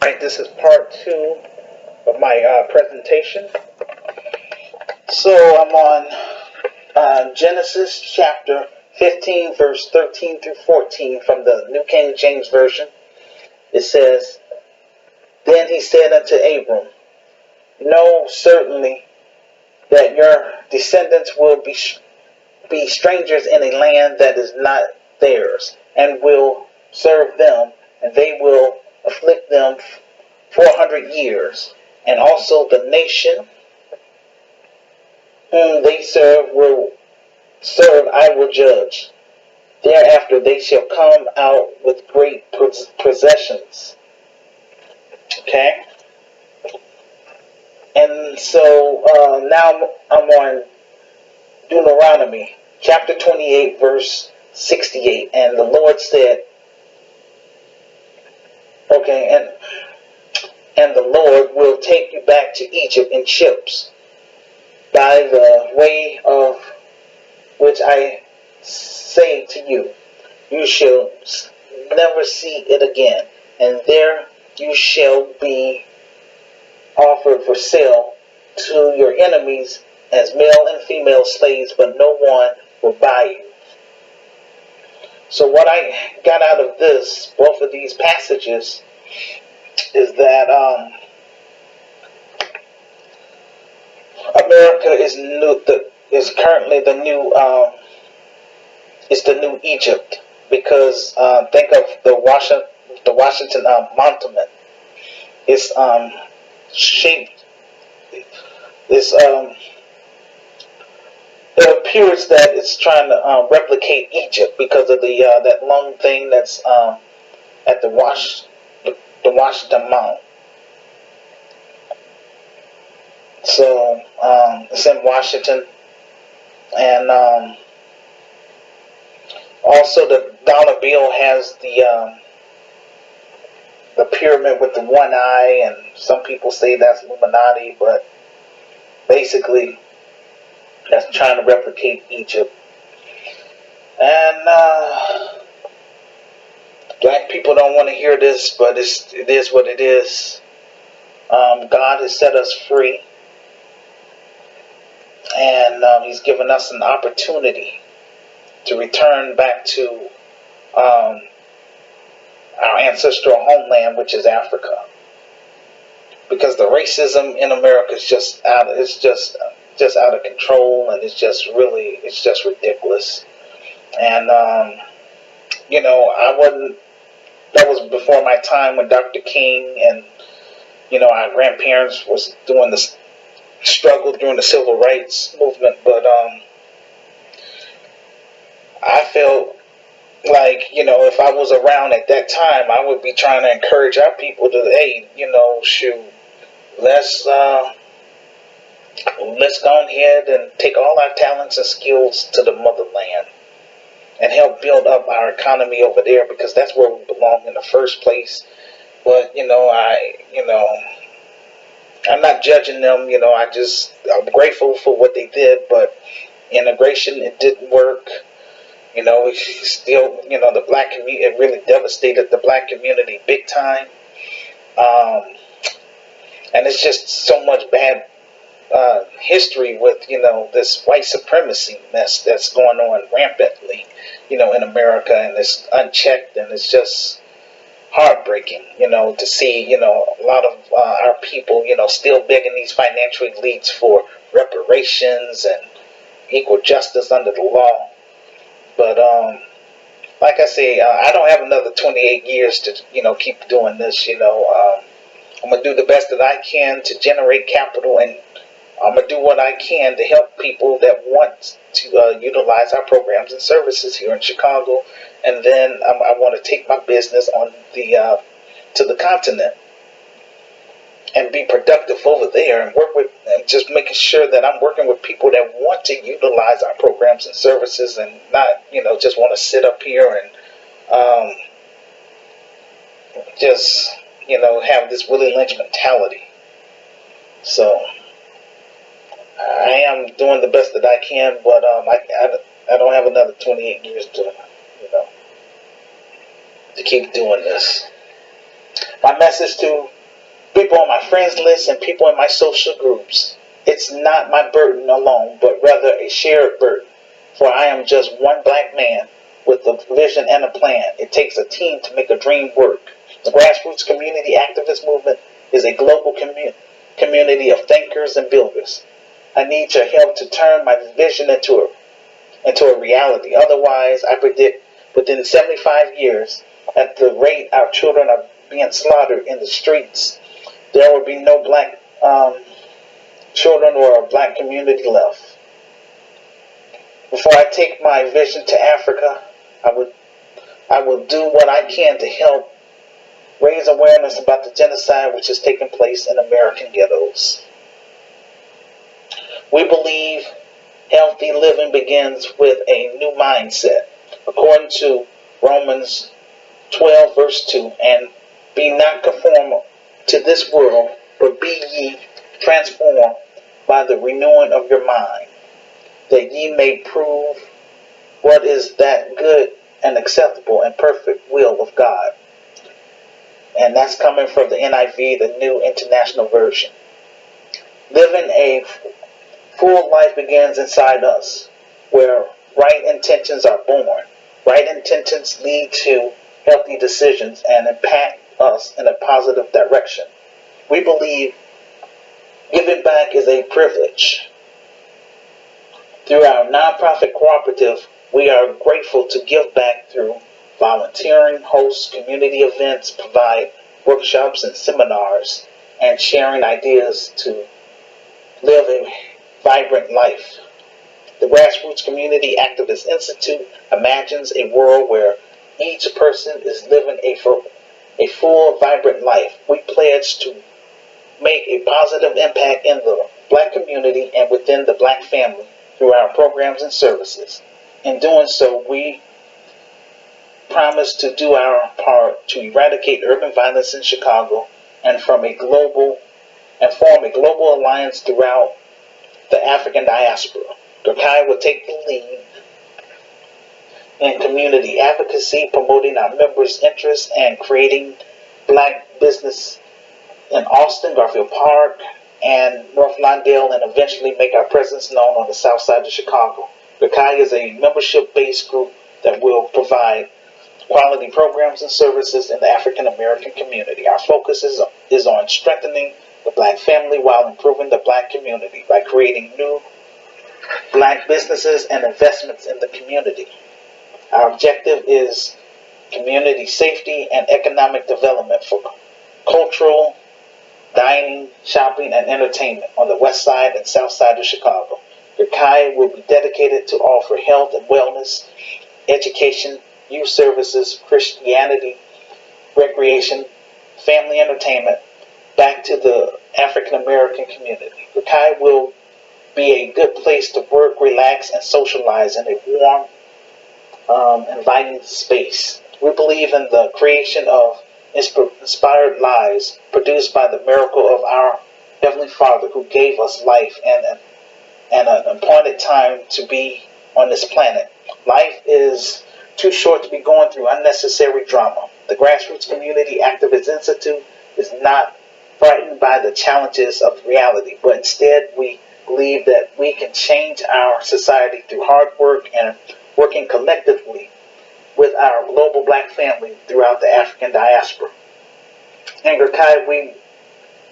Alright, this is part 2 of my presentation. So I'm on Genesis chapter 15, verse 13 through 14 from the New King James Version. It says, "Then he said unto Abram, Know certainly that your descendants will be strangers in a land that is not theirs, and will serve them, and they will afflict them 400 years. And also the nation whom they serve I will judge. Thereafter they shall come out with great possessions." Okay? And so now I'm on Deuteronomy chapter 28, verse 68. And the Lord said, and the Lord will take you back to Egypt in ships, by the way of which I say to you, you shall never see it again, and there you shall be offered for sale to your enemies as male and female slaves, but no one will buy you. So what I got out of this, both of these passages, is that America is currently the new Egypt, because think of the Washington Monument. It's shaped. It appears that it's trying to replicate Egypt because of the that long thing that's at the Washington Monument. So it's in Washington, and also the dollar bill has the pyramid with the one eye, and some people say that's Illuminati, but basically that's trying to replicate Egypt. And black people don't want to hear this, but it is what it is. God has set us free, and He's given us an opportunity to return back to our ancestral homeland, which is Africa, because the racism in America is just out of control, and it's just ridiculous. And that was before my time with Dr. King, and our grandparents was doing the struggle during the civil rights movement. But I felt like, if I was around at that time, I would be trying to encourage our people to, hey, let's go ahead and take all our talents and skills to the motherland and help build up our economy over there, because that's where we belong in the first place. But I'm not judging them. I'm grateful for what they did, but integration, it didn't work. We still, the black community, it really devastated the black community big time. And it's just so much bad history with, this white supremacy mess that's going on rampantly, in America, and it's unchecked, and it's just heartbreaking, to see, a lot of our people, still begging these financial elites for reparations and equal justice under the law. But like I say, I don't have another 28 years to, keep doing this. I'm gonna do the best that I can to generate capital, and I'm gonna do what I can to help people that want to utilize our programs and services here in Chicago. And then I want to take my business on to the continent and be productive over there, and work with, and just making sure that I'm working with people that want to utilize our programs and services, and not, just want to sit up here and just, have this Willie Lynch mentality. So I am doing the best that I can, but I don't have another 28 years to keep doing this. My message to people on my friends list, and people in my social groups. It's not my burden alone, but rather a shared burden. For I am just one black man with a vision and a plan. It takes a team to make a dream work. The grassroots community activist movement is a global community of thinkers and builders. I need your help to turn my vision into a reality. Otherwise, I predict within 75 years, at the rate our children are being slaughtered in the streets, there will be no black children or a black community left. Before I take my vision to Africa, I will do what I can to help raise awareness about the genocide which is taking place in American ghettos. We believe healthy living begins with a new mindset. According to Romans 12 verse 2, and be not conformed to this world, but be ye transformed by the renewing of your mind, that ye may prove what is that good and acceptable and perfect will of God. And that's coming from the NIV, the New International Version. Living a full life begins inside us, where right intentions are born. Right intentions lead to healthy decisions and impact us in a positive direction. We believe giving back is a privilege. Through our nonprofit cooperative, we are grateful to give back through volunteering, host community events, provide workshops and seminars, and sharing ideas to live a vibrant life. The Grassroots Community Activist Institute imagines a world where each person is living a full, vibrant life. We pledge to make a positive impact in the black community and within the black family through our programs and services. In doing so, we promise to do our part to eradicate urban violence in Chicago and form a global alliance throughout the African diaspora. GRCAM will take the lead in community advocacy, promoting our members' interests and creating black business in Austin, Garfield Park, and North Lawndale, and eventually make our presence known on the south side of Chicago. GRCAM is a membership-based group that will provide quality programs and services in the African American community. Our focus is on strengthening the black family while improving the black community by creating new black businesses and investments in the community. Our objective is community safety and economic development for cultural, dining, shopping, and entertainment on the west side and south side of Chicago. GRCAM will be dedicated to offer health and wellness, education, youth services, Christianity, recreation, family entertainment, back to the African American community. GRCAM will be a good place to work, relax, and socialize in a warm, inviting space. We believe in the creation of inspired lives produced by the miracle of our Heavenly Father who gave us life and an appointed time to be on this planet. Life is too short to be going through unnecessary drama. The Grassroots Community Activist Institute is not frightened by the challenges of reality, but instead we believe that we can change our society through hard work and working collectively with our global black family throughout the African diaspora. In GRCAM, we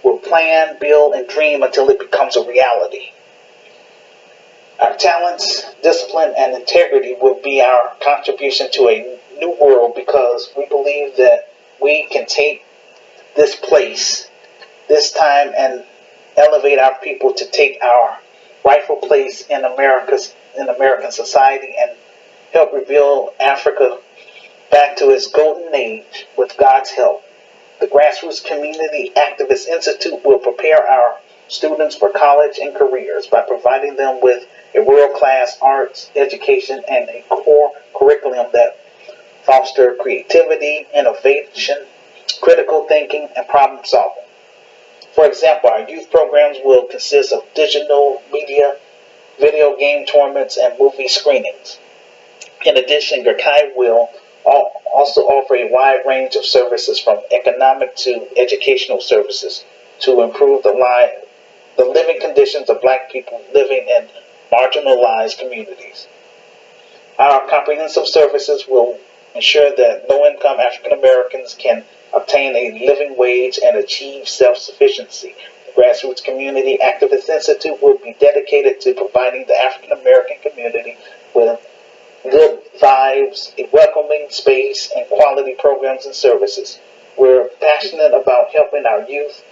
will plan, build, and dream until it becomes a reality. Our talents, discipline, and integrity will be our contribution to a new world, because we believe that we can take this place, this time, and elevate our people to take our rightful place in American society and help rebuild Africa back to its golden age with God's help. The Grassroots Community Activist Institute will prepare our students for college and careers by providing them with a world-class arts education and a core curriculum that foster creativity, innovation, critical thinking, and problem solving. For example, our youth programs will consist of digital media, video game tournaments, and movie screenings. In addition, GRCAM will Also offer a wide range of services from economic to educational services to improve the living conditions of black people living in marginalized communities. Our comprehensive services will ensure that low-income African Americans can obtain a living wage and achieve self-sufficiency. The Grassroots Community Activist Institute will be dedicated to providing the African American community with good vibes, a welcoming space, and quality programs and services. We're passionate about helping our youth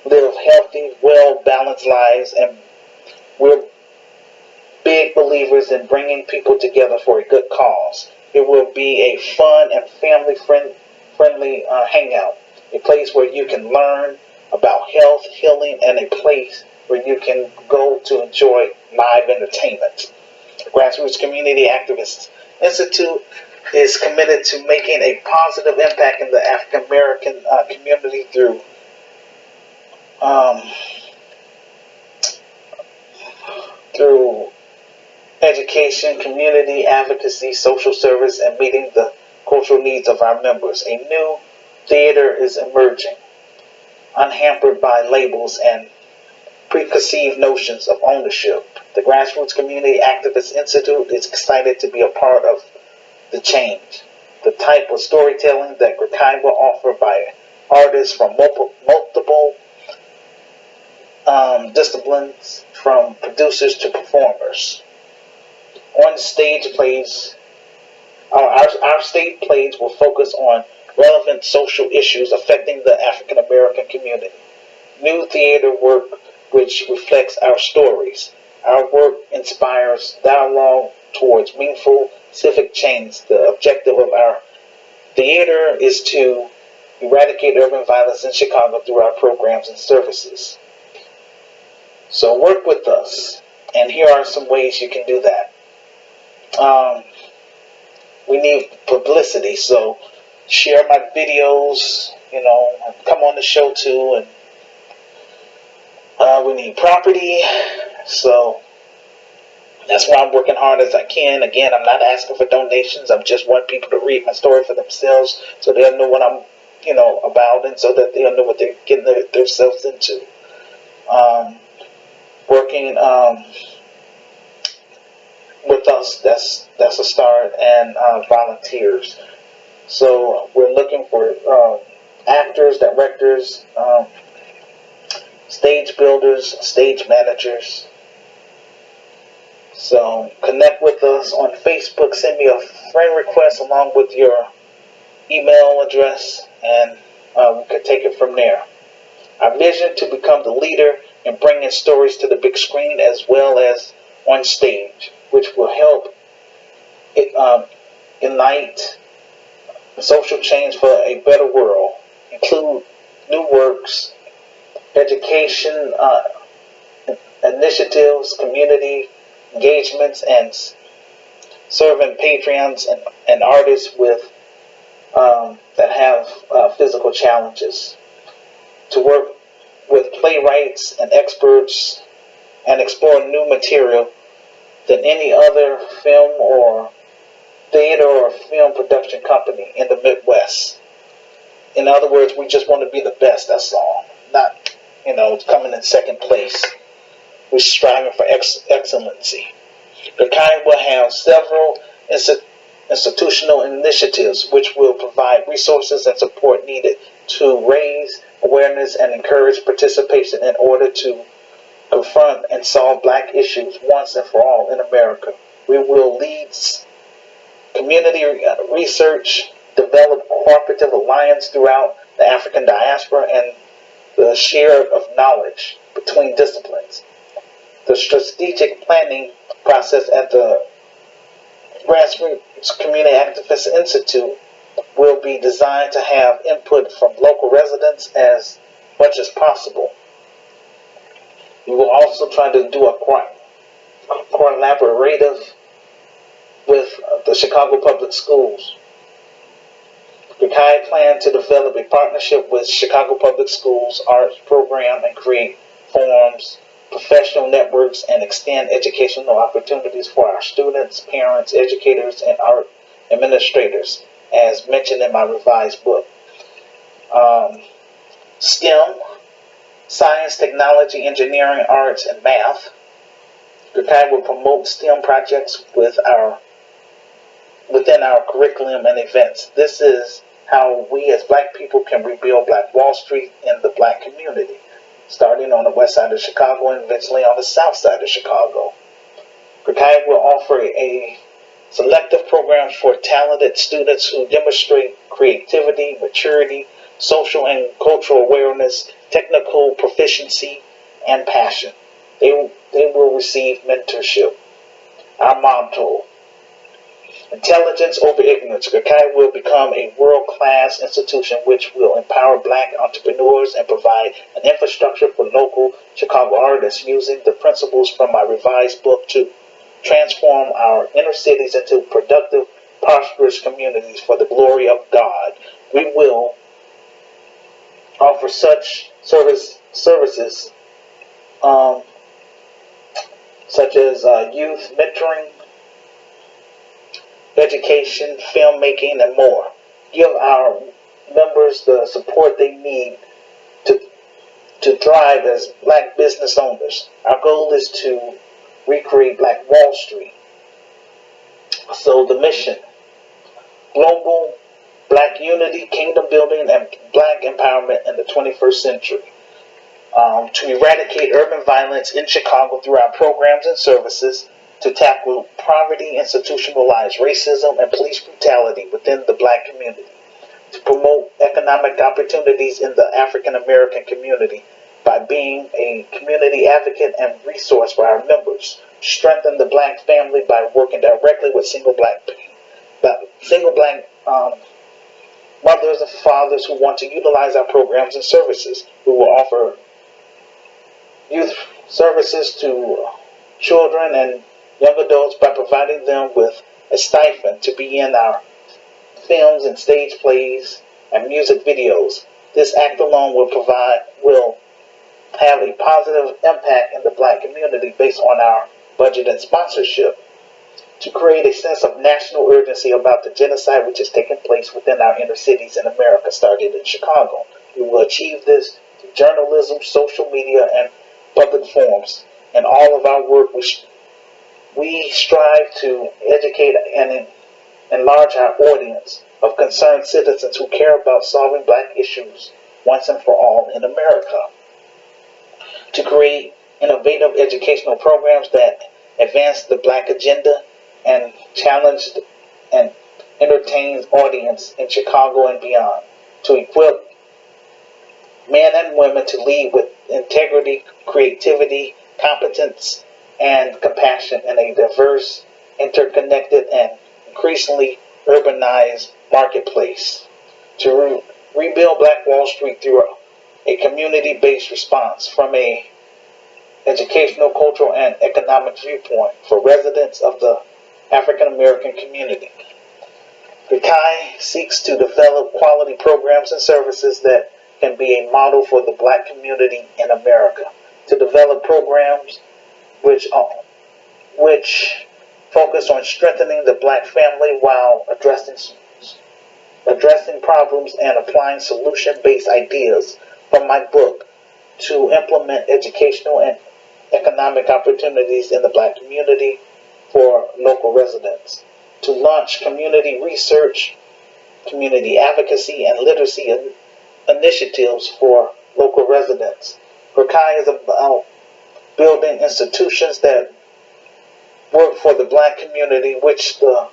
live healthy, well-balanced lives, and we're big believers in bringing people together for a good cause. It will be a fun and family-friendly hangout, a place where you can learn about health, healing, and a place where you can go to enjoy live entertainment. Grassroots Community Activists Institute is committed to making a positive impact in the African American community through education, community advocacy, social service, and meeting the cultural needs of our members. A new theater is emerging, unhampered by labels and preconceived notions of ownership. The Grassroots Community Activist Institute is excited to be a part of the change. The type of storytelling that GRCAM will offer by artists from multiple disciplines, from producers to performers. On stage plays, our stage plays will focus on relevant social issues affecting the African American community. New theater work which reflects our stories. Our work inspires dialogue towards meaningful civic change. The objective of our theater is to eradicate urban violence in Chicago through our programs and services. So work with us, and here are some ways you can do that. We need publicity, so share my videos, come on the show too, and we need property, so that's why I'm working hard as I can. Again, I'm not asking for donations. I just want people to read my story for themselves so they'll know what I'm, about, and so that they'll know what they're getting themselves into. Working with us, that's a start, and volunteers. So we're looking for actors, directors, stage builders, stage managers. So connect with us on Facebook. Send me a friend request along with your email address, and we can take it from there. Our vision to become the leader in bringing stories to the big screen as well as on stage, which will help ignite social change for a better world, include new works, education initiatives, community engagements, and serving patrons and artists with that have physical challenges. To work with playwrights and experts and explore new material than any other film or theater or film production company in the Midwest. In other words, we just want to be the best, that's all. Not, coming in second place. We're striving for excellency. The kind will have several institutional initiatives which will provide resources and support needed to raise awareness and encourage participation in order to confront and solve black issues once and for all in America. We will lead community research, develop cooperative alliance throughout the African diaspora, and the share of knowledge between disciplines. The strategic planning process at the Grassroots Community Activist Institute will be designed to have input from local residents as much as possible. We will also try to do a collaborative with the Chicago Public Schools. The GRCAM plan to develop a partnership with Chicago Public Schools arts program and create forums, professional networks, and extend educational opportunities for our students, parents, educators, and art administrators, as mentioned in my revised book. STEM, science, technology, engineering, arts, and math. GRCAM will promote STEM projects within our curriculum and events. This is how we as black people can rebuild Black Wall Street in the black community, starting on the west side of Chicago and eventually on the south side of Chicago. GRCAM will offer a selective programs for talented students who demonstrate creativity, maturity, social and cultural awareness, technical proficiency, and passion. They will receive mentorship. Our motto: intelligence over ignorance. GRCAM will become a world-class institution which will empower black entrepreneurs and provide an infrastructure for local Chicago artists using the principles from my revised book to transform our inner cities into productive, prosperous communities for the glory of God. We will offer such services such as youth mentoring, education, filmmaking, and more. Give our members the support they need to thrive as black business owners. Our goal is to recreate Black Wall Street. So the mission: global black unity, kingdom building, and black empowerment in the 21st century. To eradicate urban violence in Chicago through our programs and services, to tackle poverty, institutionalized racism, and police brutality within the black community, to promote economic opportunities in the African American community by being a community advocate and resource for our members, strengthen the black family by working directly with single black mothers and fathers who want to utilize our programs and services. We will offer youth services to children and young adults by providing them with a stipend to be in our films and stage plays and music videos. This act alone will have a positive impact in the black community based on our budget and sponsorship. To create a sense of national urgency about the genocide which is taking place within our inner cities in America, started in Chicago. We will achieve this through journalism, social media, and public forums. In all of our work, we strive to educate and enlarge our audience of concerned citizens who care about solving black issues once and for all in America. To create innovative educational programs that advance the black agenda and challenge and entertain audience in Chicago and beyond. To equip men and women to lead with integrity, creativity, competence, and compassion in a diverse, interconnected, and increasingly urbanized marketplace. To rebuild Black Wall Street through a community-based response from a educational, cultural, and economic viewpoint for residents of the African American community. GRCAM seeks to develop quality programs and services that can be a model for the black community in America. To develop programs which focus on strengthening the black family while addressing problems and applying solution-based ideas from my book to implement educational and economic opportunities in the black community for local residents. To launch community research, community advocacy, and literacy initiatives for local residents. GRCAM is about building institutions that work for the black community, which the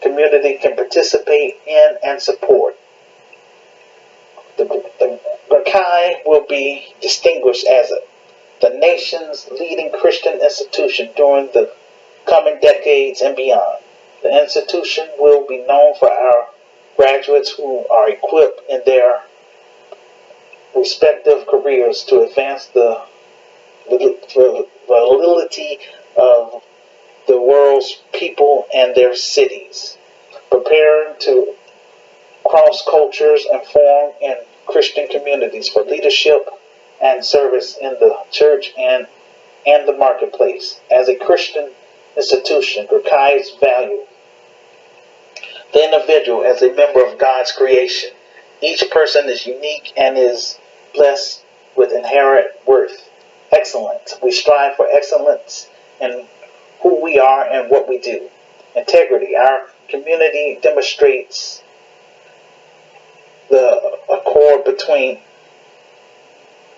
community can participate in and support. The GRCAM will be distinguished as the nation's leading Christian institution during the coming decades and beyond. The institution will be known for our graduates who are equipped in their respective careers to advance the validity of the world's people and their cities, preparing to cross cultures and form in Christian communities for leadership and service in the church and the marketplace. As a Christian institution, GRCAM's value The individual as a member of God's creation. Each person is unique and is blessed with inherent worth. Excellence. We strive for excellence in who we are and what we do. Integrity. Our community demonstrates the accord between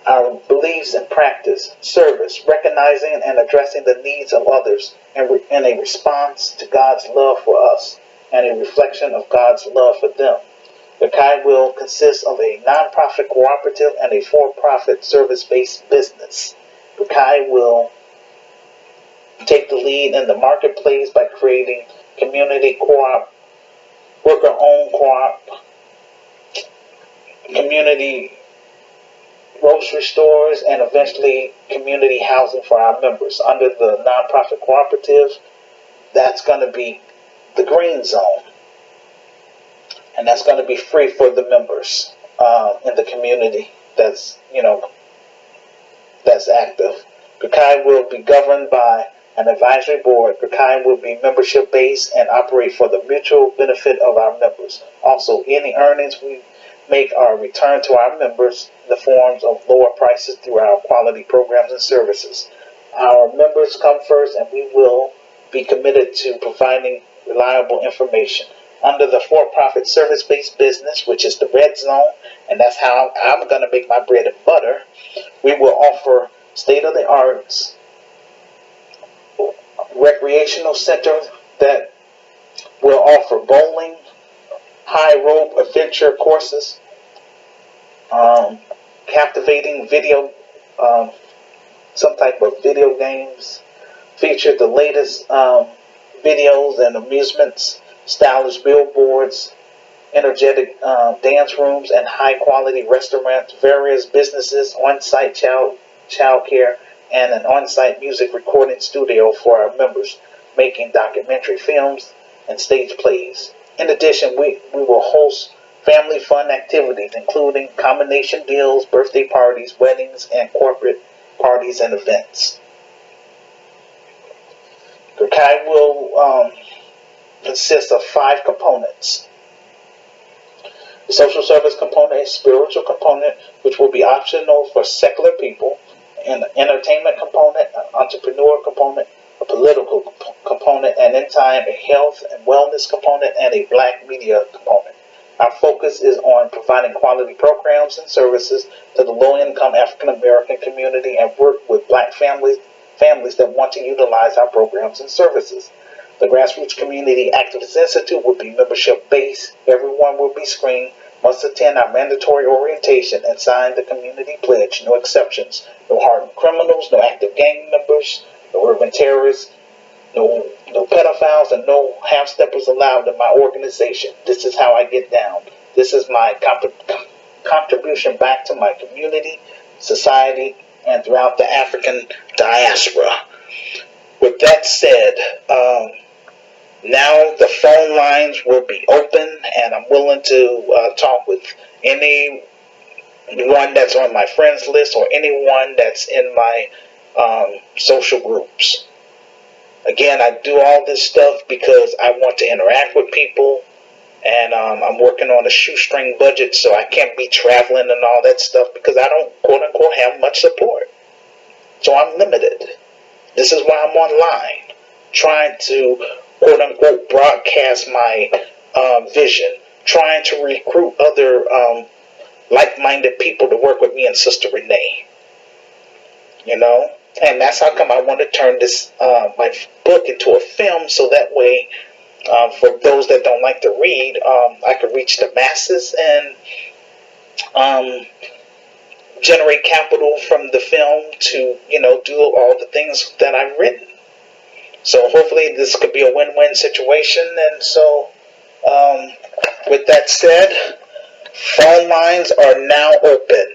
our beliefs and practice. Service. Recognizing and addressing the needs of others in a response to God's love for us and a reflection of God's love for them. The Kai will consist of a nonprofit cooperative and a for-profit service-based business. The Kai will take the lead in the marketplace by creating community co-op, worker-owned co-op, community grocery stores, and eventually community housing for our members. Under the nonprofit cooperative, that's going to be the green zone. And that's going to be free for the members in the community that's active. GRCAM will be governed by an advisory board. GRCAM will be membership based and operate for the mutual benefit of our members. Also, any earnings we make are returned to our members in the forms of lower prices through our quality programs and services. Our members come first, and we will be committed to providing reliable information. Under the for-profit service-based business, which is the red zone, and that's how I'm going to make my bread and butter, we will offer state-of-the-art recreational center that will offer bowling, high rope adventure courses, captivating video, some type of video games, feature the latest videos and amusements, stylish billboards, energetic dance rooms, and high-quality restaurants, various businesses, on-site child care, and an on-site music recording studio for our members, making documentary films and stage plays. In addition, we will host family fun activities, including combination deals, birthday parties, weddings, and corporate parties and events. GRCAM will consists of 5 components. The social service component, a spiritual component, which will be optional for secular people, an entertainment component, an entrepreneur component, a political component, and in time a health and wellness component, and a black media component. Our focus is on providing quality programs and services to the low-income African American community and work with black families that want to utilize our programs and services. The Grassroots Community Activist Institute will be membership-based. Everyone will be screened, must attend our mandatory orientation, and sign the community pledge. No exceptions. No hardened criminals, no active gang members, no urban terrorists, no pedophiles, and no half-steppers allowed in my organization. This is how I get down. This is my contribution back to my community, society, and throughout the African diaspora. With that said, now the phone lines will be open, and I'm willing to talk with anyone that's on my friends list or anyone that's in my social groups. Again, I do all this stuff because I want to interact with people, and I'm working on a shoestring budget, so I can't be traveling and all that stuff because I don't, quote-unquote, have much support. So I'm limited. This is why I'm online, trying to, quote-unquote, broadcast my vision, trying to recruit other like-minded people to work with me and Sister Renee. And that's how come I want to turn this my book into a film, so that way, for those that don't like to read, I could reach the masses and generate capital from the film to, do all the things that I've written. So hopefully this could be a win-win situation. And so, with that said, phone lines are now open.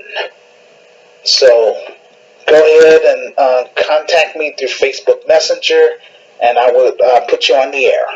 So go ahead and contact me through Facebook Messenger, and I will put you on the air.